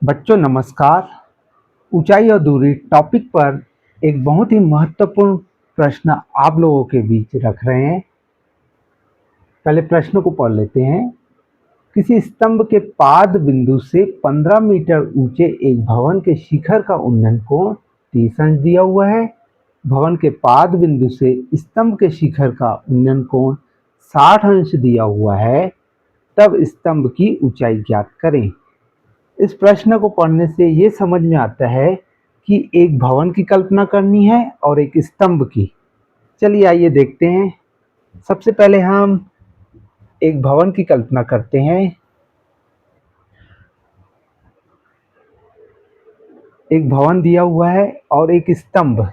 बच्चों नमस्कार। ऊंचाई और दूरी टॉपिक पर एक बहुत ही महत्वपूर्ण प्रश्न आप लोगों के बीच रख रहे हैं। पहले प्रश्न को पढ़ लेते हैं। किसी स्तंभ के पाद बिंदु से 15 मीटर ऊंचे एक भवन के शिखर का उन्नयन कोण 30 अंश दिया हुआ है। भवन के पाद बिंदु से स्तंभ के शिखर का उन्नयन कोण 60 अंश दिया हुआ है। तब स्तंभ की ऊंचाई ज्ञात करें। इस प्रश्न को पढ़ने से ये समझ में आता है कि एक भवन की कल्पना करनी है और एक स्तंभ की। चलिए आइए देखते हैं। सबसे पहले हम एक भवन की कल्पना करते हैं। एक भवन दिया हुआ है और एक स्तंभ।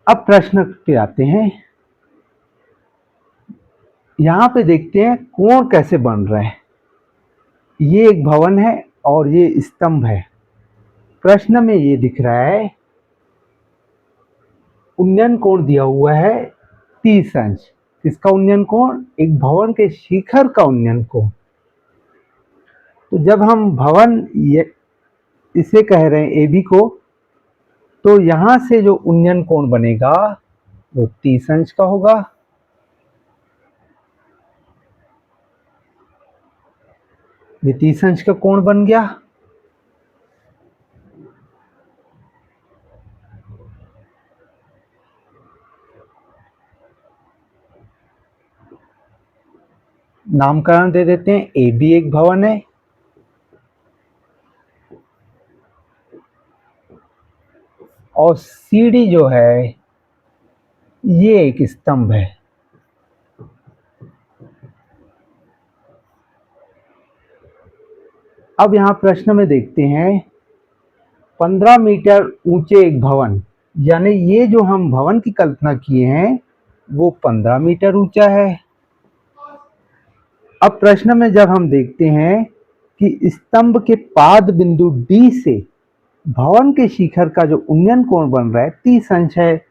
अब प्रश्न पे आते हैं। यहाँ पे देखते हैं कोण कैसे बन रहा है। ये एक भवन है और ये स्तंभ है। प्रश्न में ये दिख रहा है उन्नयन कोण दिया हुआ है 30 अंश। किसका उन्नयन कोण? एक भवन के शिखर का उन्नयन कोण। तो जब हम भवन इसे कह रहे हैं एबी को, तो यहां से जो उन्नयन कोण बनेगा वो 30 अंश का होगा। ये 30 अंश का कोण बन गया। नामकरण दे देते हैं। एबी एक भवन है और सीडी जो है ये एक स्तंभ है। अब यहां प्रश्न में देखते हैं 15 मीटर ऊंचे एक भवन, यानी ये जो हम भवन की कल्पना किए हैं वो 15 मीटर ऊंचा है। अब प्रश्न में जब हम देखते हैं कि स्तंभ के पाद बिंदु डी से भवन के शिखर का जो उन्नयन कोण बन रहा है 30 अंश है।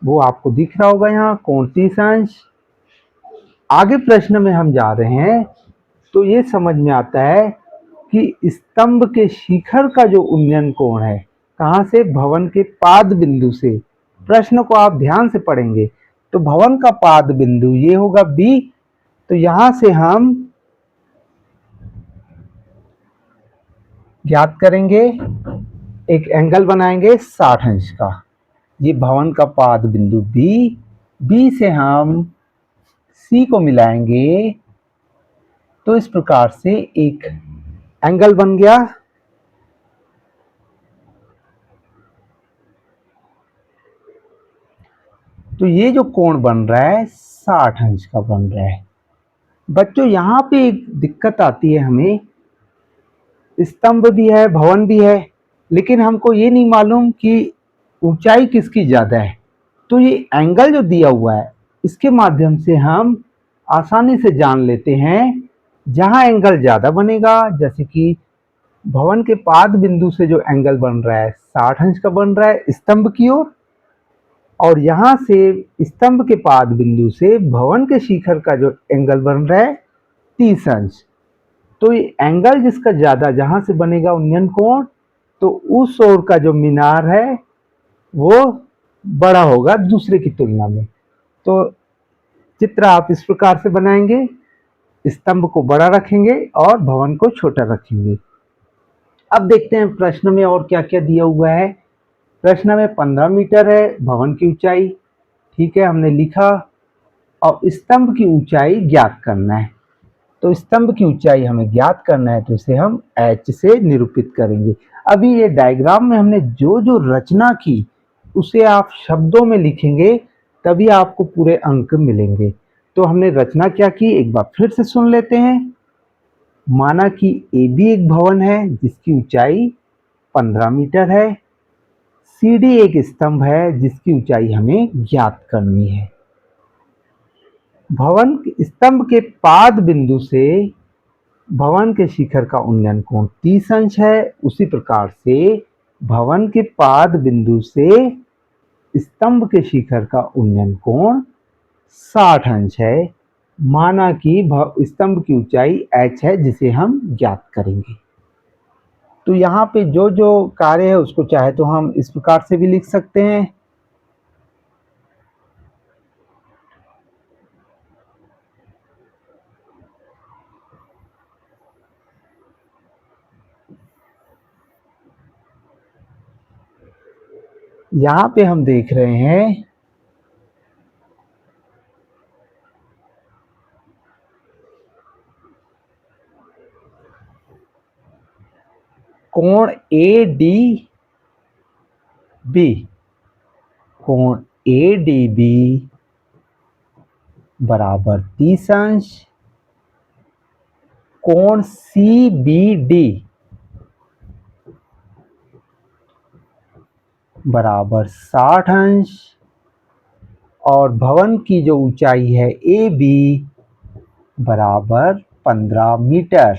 वो आपको दिख रहा होगा यहाँ कोण 30 अंश। आगे प्रश्न में हम जा रहे हैं तो ये समझ में आता है कि स्तंभ के शिखर का जो उन्नयन कोण है कहाँ से? भवन के पाद बिंदु से। प्रश्न को आप ध्यान से पढ़ेंगे तो भवन का पाद बिंदु ये होगा बी। तो यहां से हम ज्ञात करेंगे, एक एंगल बनाएंगे 60 अंश का। ये भवन का पाद बिंदु बी। बी से हम सी को मिलाएंगे तो इस प्रकार से एक एंगल बन गया। तो ये जो कोण बन रहा है 60 अंश का बन रहा है। बच्चों यहाँ पे एक दिक्कत आती है हमें। स्तंभ भी है, भवन भी है, लेकिन हमको ये नहीं मालूम कि ऊंचाई किसकी ज्यादा है। तो ये एंगल जो दिया हुआ है इसके माध्यम से हम आसानी से जान लेते हैं जहां एंगल ज्यादा बनेगा, जैसे कि भवन के पाद बिंदु से जो एंगल बन रहा है 60 अंश का बन रहा है स्तंभ की ओर, और यहां से स्तंभ के पाद बिंदु से भवन के शिखर का जो एंगल बन रहा है 30 अंश। तो ये एंगल जिसका ज्यादा जहां से बनेगा उन्नयन कोण, तो उस ओर का जो मीनार है वो बड़ा होगा दूसरे की तुलना में। तो चित्र आप इस प्रकार से बनाएंगे, स्तंभ को बड़ा रखेंगे और भवन को छोटा रखेंगे। अब देखते हैं प्रश्न में और क्या क्या दिया हुआ है। प्रश्न में 15 मीटर है भवन की ऊंचाई, ठीक है, हमने लिखा। और स्तंभ की ऊंचाई ज्ञात करना है। तो स्तंभ की ऊंचाई हमें ज्ञात करना है तो इसे हम h से निरूपित करेंगे। अभी ये डायग्राम में हमने जो जो रचना की उसे आप शब्दों में लिखेंगे तभी आपको पूरे अंक मिलेंगे। तो हमने रचना क्या की एक बार फिर से सुन लेते हैं। माना कि ए बी एक भवन है जिसकी ऊंचाई 15 मीटर है। सी डी एक स्तंभ है जिसकी ऊंचाई हमें ज्ञात करनी है। भवन स्तंभ के पाद बिंदु से भवन के शिखर का उन्नयन कोण 30 अंश है। उसी प्रकार से भवन के पाद बिंदु से स्तंभ के शिखर का उन्नयन कोण 60 अंश है। माना कि स्तंभ की ऊंचाई h है जिसे हम ज्ञात करेंगे। तो यहाँ पे जो जो कार्य है उसको चाहे तो हम इस प्रकार से भी लिख सकते हैं। यहाँ पे हम देख रहे हैं कोण ADB, कोण ADB बराबर 30 अंश, कोण CBD बराबर 60 अंश और भवन की जो ऊंचाई है AB बराबर 15 मीटर।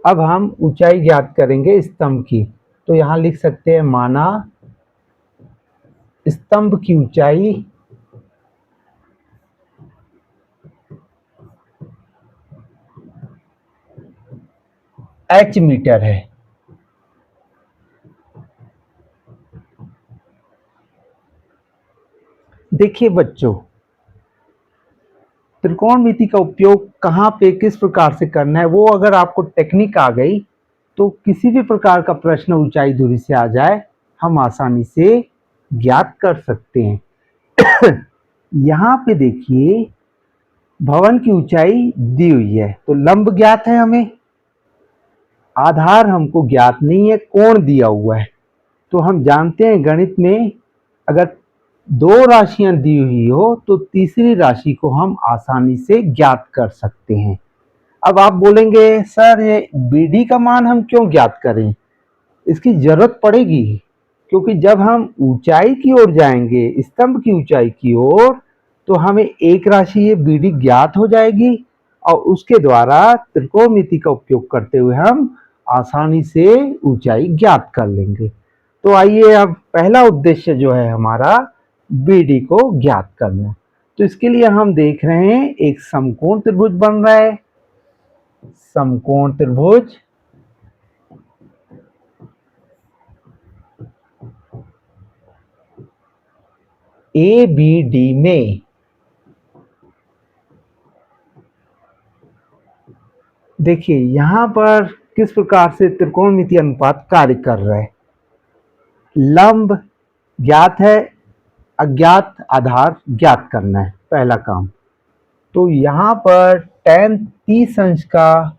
अब हम ऊंचाई ज्ञात करेंगे स्तंभ की। तो यहां लिख सकते हैं माना स्तंभ की ऊंचाई h मीटर है। देखिए बच्चों, त्रिकोणमिति का उपयोग कहाँ पे किस प्रकार से करना है, वो अगर आपको टेक्निक आ गई तो किसी भी प्रकार का प्रश्न ऊंचाई दूरी से आ जाए हम आसानी से ज्ञात कर सकते हैं। यहाँ पे देखिए भवन की ऊंचाई दी हुई है तो लंब ज्ञात है हमें, आधार हमको ज्ञात नहीं है, कोण दिया हुआ है। तो हम जानते हैं गणित में अगर दो राशियां दी हुई हो तो तीसरी राशि को हम आसानी से ज्ञात कर सकते हैं। अब आप बोलेंगे सर ये BD का मान हम क्यों ज्ञात करें, इसकी जरूरत पड़ेगी क्योंकि जब हम ऊंचाई की ओर जाएंगे स्तंभ की ऊंचाई की ओर तो हमें एक राशि ये BD ज्ञात हो जाएगी और उसके द्वारा त्रिकोणमिति का उपयोग करते हुए हम आसानी से ऊंचाई ज्ञात कर लेंगे। तो आइए अब पहला उद्देश्य जो है हमारा BD को ज्ञात करना। तो इसके लिए हम देख रहे हैं एक समकोण त्रिभुज बन रहा है। समकोण त्रिभुज ABD में देखिए यहां पर किस प्रकार से त्रिकोणमिति अनुपात कार्य कर रहा है। लंब ज्ञात है, अज्ञात आधार ज्ञात करना है पहला काम। तो यहां पर tan 30 अंश का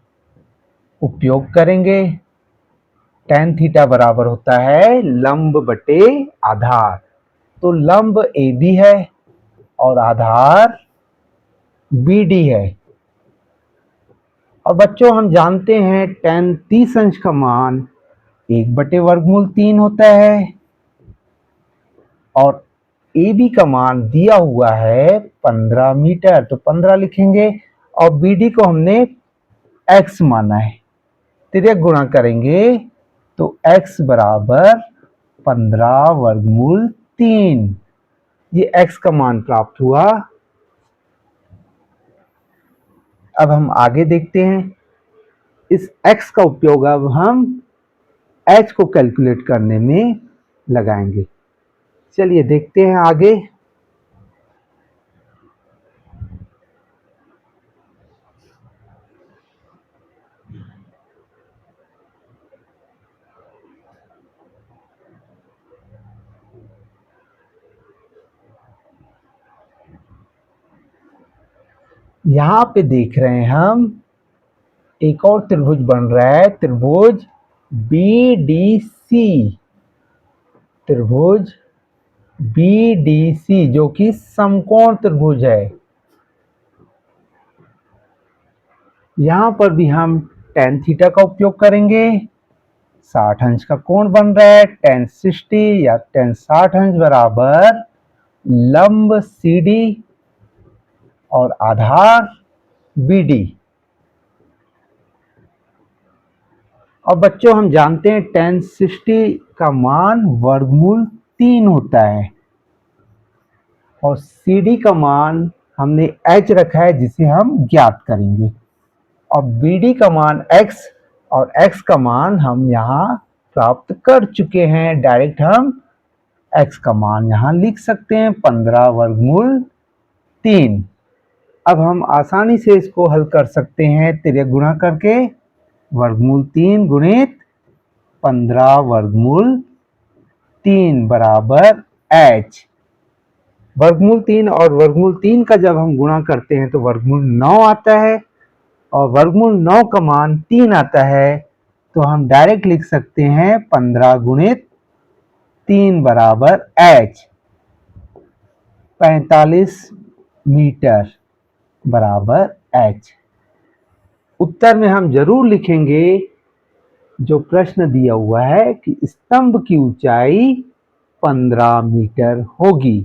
उपयोग करेंगे। tan थीटा बराबर होता है लंब बटे आधार। तो लंब AB है और आधार BD है। और बच्चों हम जानते हैं tan 30 अंश का मान 1/वर्गमूल 3 होता है और AB का मान दिया हुआ है 15 मीटर, तो 15 लिखेंगे और BD को हमने x माना है, तिर्यक गुणा करेंगे तो x बराबर 15/3, ये x का मान प्राप्त हुआ। अब हम आगे देखते हैं, इस x का उपयोग अब हम h को कैलकुलेट करने में लगाएंगे। चलिए देखते हैं आगे। यहां पे देख रहे हैं हम एक और त्रिभुज बन रहा है, त्रिभुज BDC, त्रिभुज BDC जो कि समकोण त्रिभुज है। यहां पर भी हम tan थीटा का उपयोग करेंगे। 60 अंश का कोण बन रहा है, tan 60 या tan 60 अंश बराबर लंब CD और आधार BD। और बच्चों हम जानते हैं tan 60 का मान वर्गमूल 3 होता है और CD का मान हमने h रखा है जिसे हम ज्ञात करेंगे और BD का मान x और x का मान हम यहाँ प्राप्त कर चुके हैं। डायरेक्ट हम x का मान यहाँ लिख सकते हैं 15 वर्गमूल 3। अब हम आसानी से इसको हल कर सकते हैं तिर्यक गुणा करके। वर्गमूल 3 गुणित 15 वर्गमूल 3 बराबर h। वर्गमूल 3 और वर्गमूल 3 का जब हम गुणा करते हैं तो वर्गमूल 9 आता है और वर्गमूल 9 का मान 3 आता है, तो हम डायरेक्ट लिख सकते हैं 15 गुणित 3 बराबर h। 45 मीटर बराबर h। उत्तर में हम जरूर लिखेंगे जो प्रश्न दिया हुआ है कि स्तंभ की ऊंचाई 15 मीटर होगी।